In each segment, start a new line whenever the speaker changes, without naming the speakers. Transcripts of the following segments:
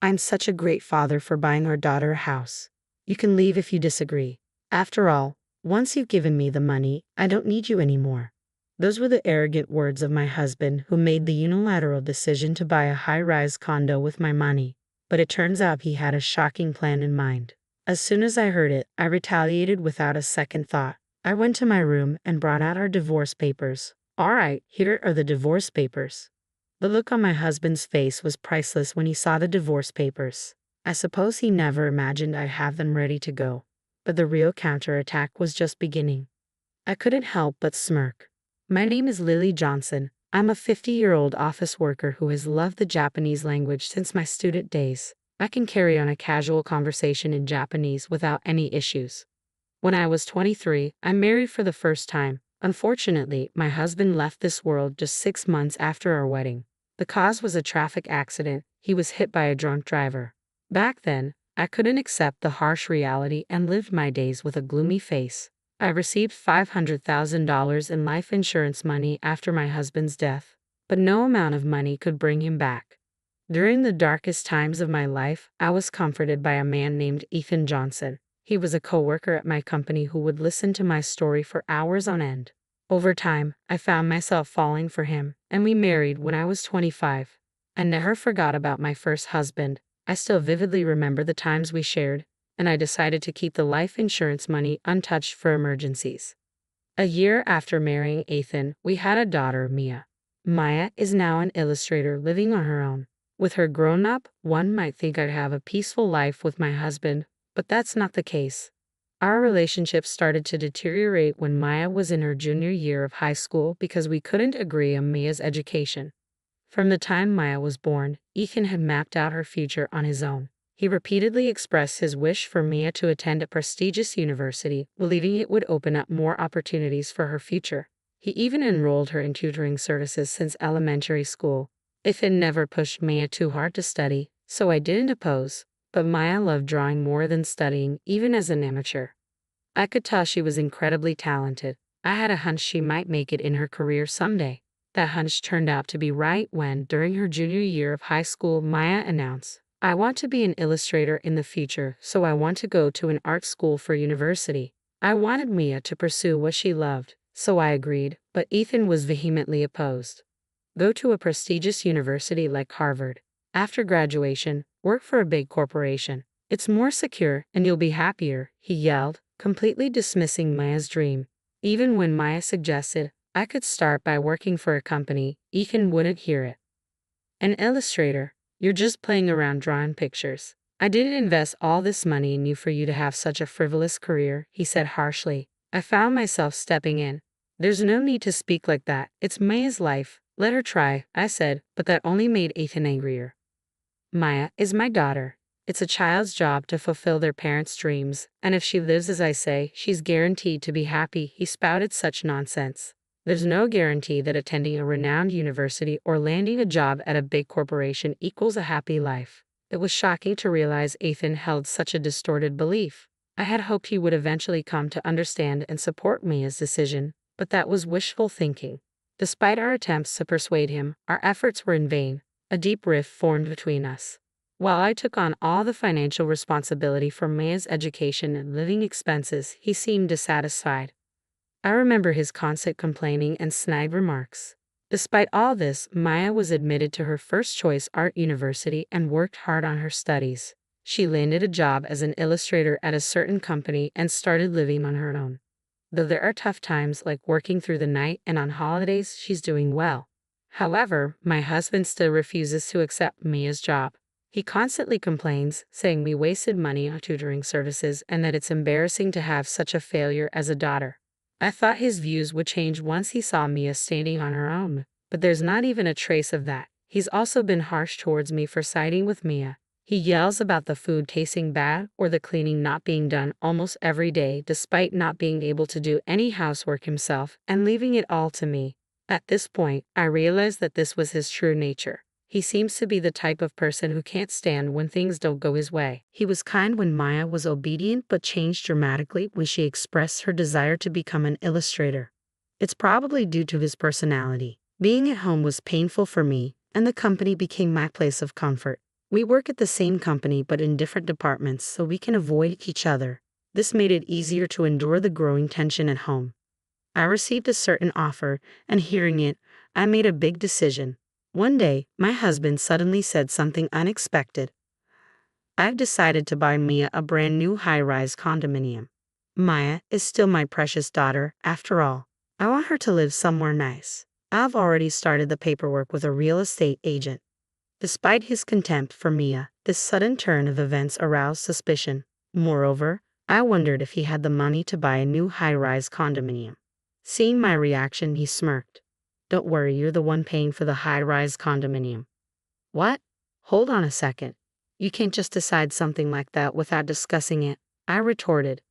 I'm such a great father for buying our daughter a house. You can leave if you disagree. After all, once you've given me the money, I don't need you anymore." Those were the arrogant words of my husband, who made the unilateral decision to buy a high-rise condo with my money. But it turns out he had a shocking plan in mind. As soon as I heard it, I retaliated without a second thought. I went to my room and brought out our divorce papers. "All right, here are the divorce papers." The look on my husband's face was priceless when he saw the divorce papers. I suppose he never imagined I'd have them ready to go. But the real counterattack was just beginning. I couldn't help but smirk. "My name is Lily Johnson. I'm a 50-year-old office worker who has loved the Japanese language since my student days. I can carry on a casual conversation in Japanese without any issues. When I was 23, I married for the first time. Unfortunately, my husband left this world just 6 months after our wedding. The cause was a traffic accident. He was hit by a drunk driver. Back then, I couldn't accept the harsh reality and lived my days with a gloomy face. I received $500,000 in life insurance money after my husband's death, but no amount of money could bring him back. During the darkest times of my life, I was comforted by a man named Ethan Johnson. He was a coworker at my company who would listen to my story for hours on end. Over time, I found myself falling for him, and we married when I was 25. I never forgot about my first husband. I still vividly remember the times we shared, and I decided to keep the life insurance money untouched for emergencies. A year after marrying Ethan, we had a daughter, Mia. Maya is now an illustrator living on her own. With her grown up, one might think I'd have a peaceful life with my husband, but that's not the case. Our relationship started to deteriorate when Maya was in her junior year of high school because we couldn't agree on Mia's education. From the time Maya was born, Ethan had mapped out her future on his own. He repeatedly expressed his wish for Mia to attend a prestigious university, believing it would open up more opportunities for her future. He even enrolled her in tutoring services since elementary school. Ethan never pushed Mia too hard to study, so I didn't oppose. But Maya loved drawing more than studying, even as an amateur. I could tell she was incredibly talented. I had a hunch she might make it in her career someday. That hunch turned out to be right when, during her junior year of high school, Maya announced, "I want to be an illustrator in the future, so I want to go to an art school for university." I wanted Mia to pursue what she loved, so I agreed, but Ethan was vehemently opposed. "Go to a prestigious university like Harvard. After graduation, work for a big corporation. It's more secure and you'll be happier," he yelled, completely dismissing Maya's dream. Even when Maya suggested I could start by working for a company, Ethan wouldn't hear it. "An illustrator? You're just playing around drawing pictures. I didn't invest all this money in you for you to have such a frivolous career," he said harshly. I found myself stepping in. "There's no need to speak like that. It's Maya's life. Let her try," I said, but that only made Ethan angrier. "Maya is my daughter. It's a child's job to fulfill their parents' dreams, and if she lives as I say, she's guaranteed to be happy." He spouted such nonsense. There's no guarantee that attending a renowned university or landing a job at a big corporation equals a happy life. It was shocking to realize Ethan held such a distorted belief. I had hoped he would eventually come to understand and support Mia's decision, but that was wishful thinking. Despite our attempts to persuade him, our efforts were in vain. A deep rift formed between us. While I took on all the financial responsibility for Maya's education and living expenses, he seemed dissatisfied. I remember his constant complaining and snide remarks. Despite all this, Maya was admitted to her first choice art university and worked hard on her studies. She landed a job as an illustrator at a certain company and started living on her own. Though there are tough times like working through the night and on holidays, she's doing well. However, my husband still refuses to accept Mia's job. He constantly complains, saying we wasted money on tutoring services and that it's embarrassing to have such a failure as a daughter. I thought his views would change once he saw Mia standing on her own, but there's not even a trace of that. He's also been harsh towards me for siding with Mia. He yells about the food tasting bad or the cleaning not being done almost every day despite not being able to do any housework himself and leaving it all to me. At this point, I realized that this was his true nature. He seems to be the type of person who can't stand when things don't go his way. He was kind when Maya was obedient but changed dramatically when she expressed her desire to become an illustrator. It's probably due to his personality. Being at home was painful for me, and the company became my place of comfort. We work at the same company but in different departments so we can avoid each other. This made it easier to endure the growing tension at home. I received a certain offer, and hearing it, I made a big decision. One day, my husband suddenly said something unexpected. I've decided to buy Mia a brand new high-rise condominium. Maya is still my precious daughter, after all. I want her to live somewhere nice. I've already started the paperwork with a real estate agent. Despite his contempt for Mia, this sudden turn of events aroused suspicion. Moreover, I wondered if he had the money to buy a new high-rise condominium. Seeing my reaction, he smirked. Don't worry, you're the one paying for the high-rise condominium. What? Hold on a second. You can't just decide something like that without discussing it, I retorted.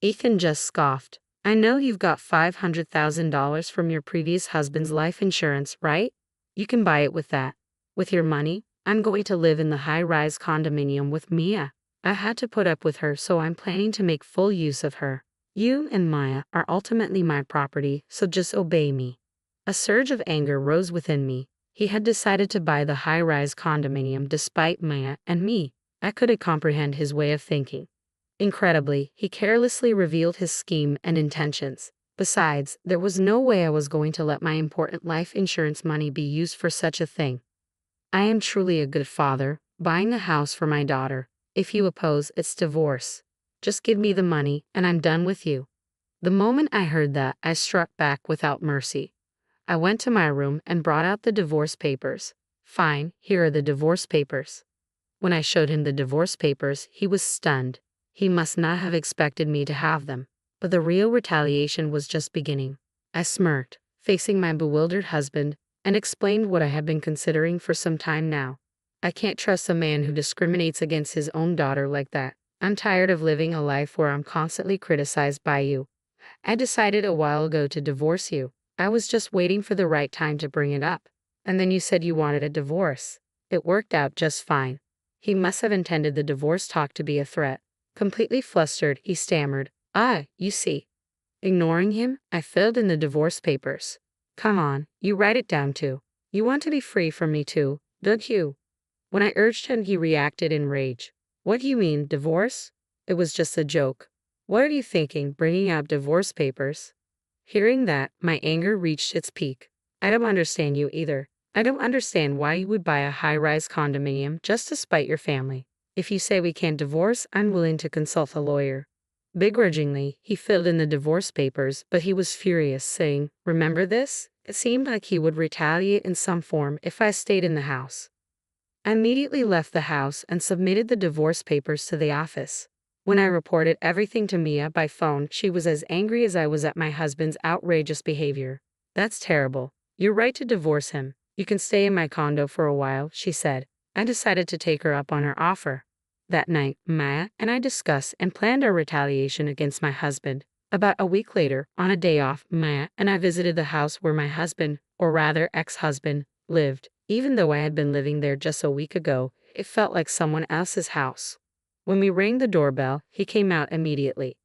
Ethan just scoffed. I know you've got $500,000 from your previous husband's life insurance, right? You can buy it with that. With your money, I'm going to live in the high-rise condominium with Mia. I had to put up with her, so I'm planning to make full use of her. You and Maya are ultimately my property, so just obey me. A surge of anger rose within me. He had decided to buy the high-rise condominium despite Maya and me. I couldn't comprehend his way of thinking. Incredibly, he carelessly revealed his scheme and intentions. Besides, there was no way I was going to let my important life insurance money be used for such a thing. I am truly a good father, buying a house for my daughter. If you oppose, it's divorce. Just give me the money, and I'm done with you. The moment I heard that, I struck back without mercy. I went to my room and brought out the divorce papers. Fine, here are the divorce papers. When I showed him the divorce papers, he was stunned. He must not have expected me to have them. But the real retaliation was just beginning. I smirked, facing my bewildered husband, and explained what I had been considering for some time now. I can't trust a man who discriminates against his own daughter like that. I'm tired of living a life where I'm constantly criticized by you. I decided a while ago to divorce you. I was just waiting for the right time to bring it up. And then you said you wanted a divorce. It worked out just fine. He must have intended the divorce talk to be a threat. Completely flustered, he stammered, you see. Ignoring him, I filled in the divorce papers. Come on, you write it down too. You want to be free from me too, don't you? When I urged him, he reacted in rage. What do you mean, divorce? It was just a joke. What are you thinking, bringing out divorce papers? Hearing that, my anger reached its peak. I don't understand you either. I don't understand why you would buy a high-rise condominium just to spite your family. If you say we can't divorce, I'm willing to consult a lawyer. Begrudgingly, he filled in the divorce papers, but he was furious, saying, remember this? It seemed like he would retaliate in some form if I stayed in the house. I immediately left the house and submitted the divorce papers to the office. When I reported everything to Mia by phone, she was as angry as I was at my husband's outrageous behavior. That's terrible. You're right to divorce him. You can stay in my condo for a while, she said. I decided to take her up on her offer. That night, Maya and I discussed and planned our retaliation against my husband. About a week later, on a day off, Maya and I visited the house where my husband, or rather ex-husband, lived. Even though I had been living there just a week ago, it felt like someone else's house. When we rang the doorbell, he came out immediately.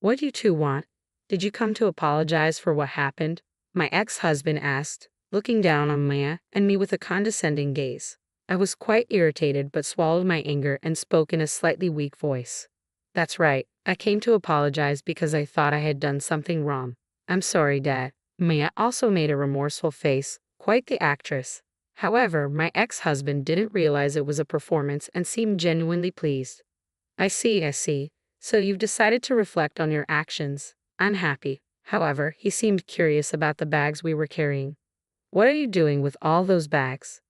What do you two want? Did you come to apologize for what happened? My ex-husband asked, looking down on Maya and me with a condescending gaze. I was quite irritated but swallowed my anger and spoke in a slightly weak voice. That's right, I came to apologize because I thought I had done something wrong. I'm sorry, Dad. Maya also made a remorseful face, quite the actress. However, my ex-husband didn't realize it was a performance and seemed genuinely pleased. I see. So you've decided to reflect on your actions. I'm happy. However, he seemed curious about the bags we were carrying. What are you doing with all those bags?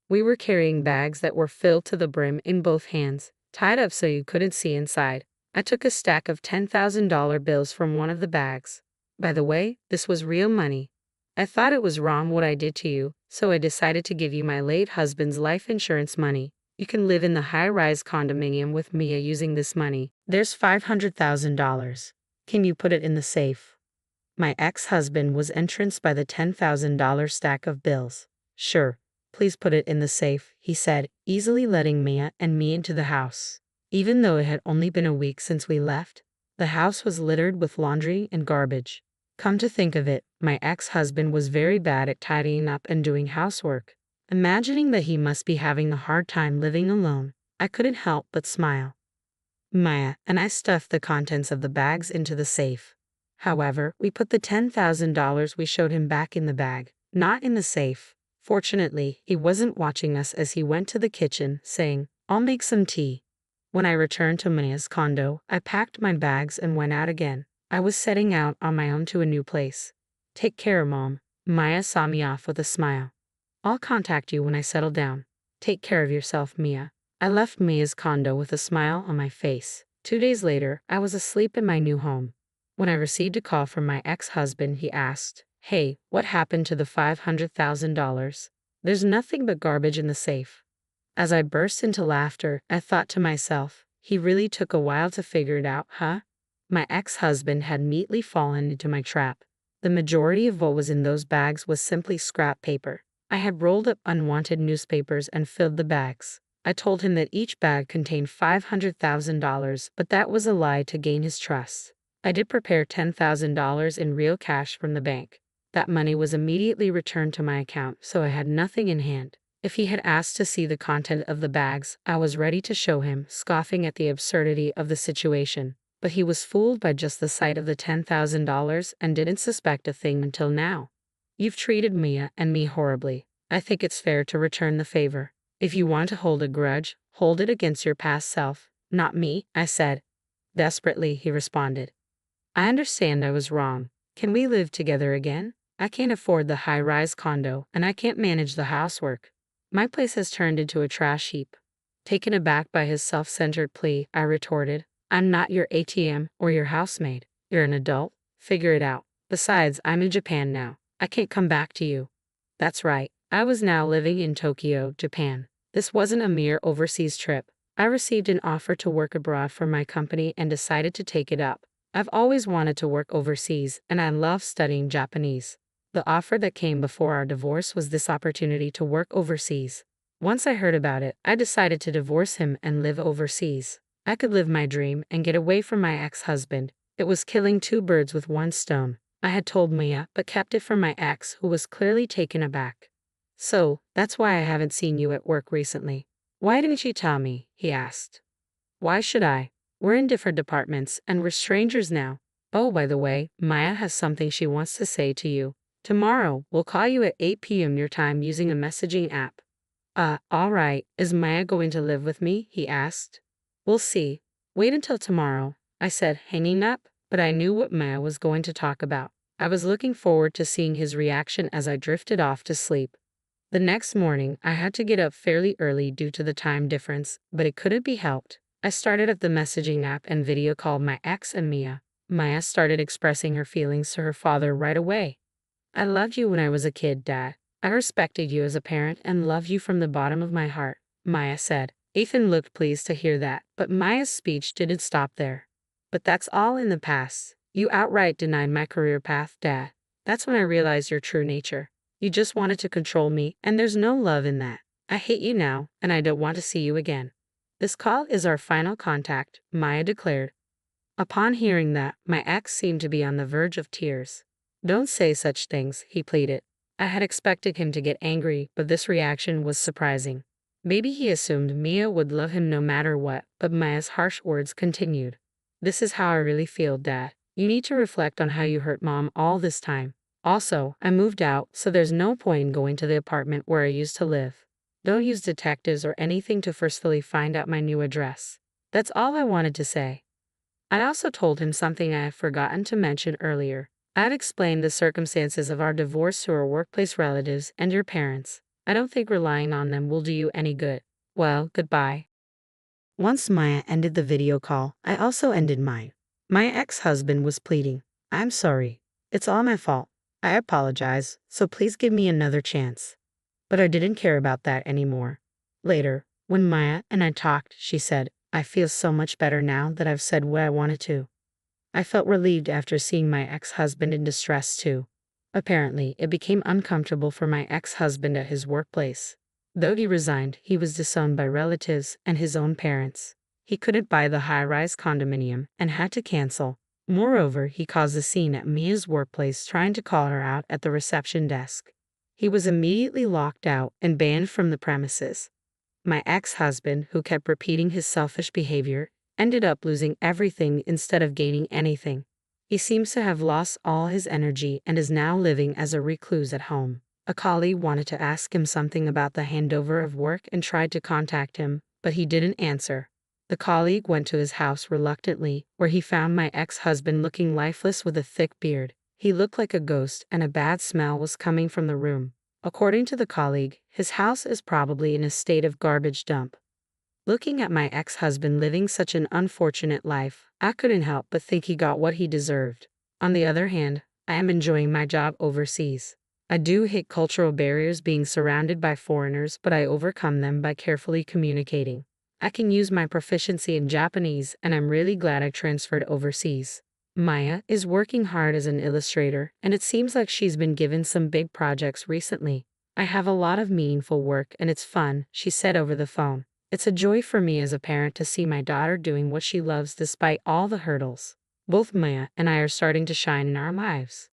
We were carrying bags that were filled to the brim in both hands, tied up so you couldn't see inside. I took a stack of $10,000 bills from one of the bags. By the way, this was real money. I thought it was wrong what I did to you, so I decided to give you my late husband's life insurance money. You can live in the high-rise condominium with Mia using this money. There's $500,000. Can you put it in the safe? My ex-husband was entranced by the $10,000 stack of bills. Sure, please put it in the safe, he said, easily letting Mia and me into the house. Even though it had only been a week since we left, the house was littered with laundry and garbage. Come to think of it, my ex-husband was very bad at tidying up and doing housework. Imagining that he must be having a hard time living alone, I couldn't help but smile. Maya and I stuffed the contents of the bags into the safe. However, we put the $10,000 we showed him back in the bag, not in the safe. Fortunately, he wasn't watching us as he went to the kitchen, saying, "I'll make some tea." When I returned to Maya's condo, I packed my bags and went out again. I was setting out on my own to a new place. "Take care, Mom." Maya saw me off with a smile. "I'll contact you when I settle down. Take care of yourself, Mia." I left Mia's condo with a smile on my face. 2 days later, I was asleep in my new home. When I received a call from my ex-husband, he asked, "Hey, what happened to the $500,000? There's nothing but garbage in the safe." As I burst into laughter, I thought to myself, he really took a while to figure it out, huh? My ex-husband had neatly fallen into my trap. The majority of what was in those bags was simply scrap paper. I had rolled up unwanted newspapers and filled the bags. I told him that each bag contained $500,000, but that was a lie to gain his trust. I did prepare $10,000 in real cash from the bank. That money was immediately returned to my account, so I had nothing in hand. If he had asked to see the content of the bags, I was ready to show him, scoffing at the absurdity of the situation. But he was fooled by just the sight of the $10,000 and didn't suspect a thing until now. "You've treated Mia and me horribly. I think it's fair to return the favor. If you want to hold a grudge, hold it against your past self, not me," I said. Desperately, he responded. "I understand I was wrong. Can we live together again? I can't afford the high-rise condo, and I can't manage the housework. My place has turned into a trash heap." Taken aback by his self-centered plea, I retorted, "I'm not your ATM or your housemaid. You're an adult. Figure it out. Besides, I'm in Japan now. I can't come back to you." That's right. I was now living in Tokyo, Japan. This wasn't a mere overseas trip. I received an offer to work abroad for my company and decided to take it up. I've always wanted to work overseas, and I love studying Japanese. The offer that came before our divorce was this opportunity to work overseas. Once I heard about it, I decided to divorce him and live overseas. I could live my dream and get away from my ex-husband. It was killing two birds with one stone. I had told Mia, but kept it from my ex, who was clearly taken aback. "So, that's why I haven't seen you at work recently." "Why didn't you tell me?" he asked. "Why should I? We're in different departments, and we're strangers now. Oh, by the way, Maya has something she wants to say to you. Tomorrow, we'll call you at 8 p.m. your time using a messaging app." All right. Is Maya going to live with me?" he asked. "We'll see. Wait until tomorrow," I said, hanging up, but I knew what Maya was going to talk about. I was looking forward to seeing his reaction as I drifted off to sleep. The next morning, I had to get up fairly early due to the time difference, but it couldn't be helped. I started up the messaging app and video called my ex and Mia. Maya started expressing her feelings to her father right away. "I loved you when I was a kid, Dad. I respected you as a parent and loved you from the bottom of my heart," Maya said. Ethan looked pleased to hear that, but Maya's speech didn't stop there. "But that's all in the past. You outright denied my career path, Dad. That's when I realized your true nature. You just wanted to control me, and there's no love in that. I hate you now, and I don't want to see you again. This call is our final contact," Maya declared. Upon hearing that, my ex seemed to be on the verge of tears. "Don't say such things," he pleaded. I had expected him to get angry, but this reaction was surprising. Maybe he assumed Mia would love him no matter what, but Maya's harsh words continued. "This is how I really feel, Dad. You need to reflect on how you hurt Mom all this time. Also, I moved out, so there's no point in going to the apartment where I used to live. Don't use detectives or anything to forcefully find out my new address." That's all I wanted to say. I also told him something I had forgotten to mention earlier. I had explained the circumstances of our divorce to our workplace relatives and your parents. I don't think relying on them will do you any good. Well, goodbye. Once Maya ended the video call, I also ended mine. My ex-husband was pleading, "I'm sorry. It's all my fault. I apologize, so please give me another chance." But I didn't care about that anymore. Later, when Maya and I talked, she said, "I feel so much better now that I've said what I wanted to." I felt relieved after seeing my ex-husband in distress too. Apparently, it became uncomfortable for my ex-husband at his workplace. Though he resigned, he was disowned by relatives and his own parents. He couldn't buy the high-rise condominium and had to cancel. Moreover, he caused a scene at Mia's workplace trying to call her out at the reception desk. He was immediately locked out and banned from the premises. My ex-husband, who kept repeating his selfish behavior, ended up losing everything instead of gaining anything. He seems to have lost all his energy and is now living as a recluse at home. A colleague wanted to ask him something about the handover of work and tried to contact him, but he didn't answer. The colleague went to his house reluctantly, where he found my ex-husband looking lifeless with a thick beard. He looked like a ghost, and a bad smell was coming from the room. According to the colleague, his house is probably in a state of garbage dump. Looking at my ex-husband living such an unfortunate life, I couldn't help but think he got what he deserved. On the other hand, I am enjoying my job overseas. I do hate cultural barriers being surrounded by foreigners, but I overcome them by carefully communicating. I can use my proficiency in Japanese, and I'm really glad I transferred overseas. Maya is working hard as an illustrator, and it seems like she's been given some big projects recently. I have a lot of meaningful work, and it's fun, she said over the phone. It's a joy for me as a parent to see my daughter doing what she loves despite all the hurdles. Both Maya and I are starting to shine in our lives.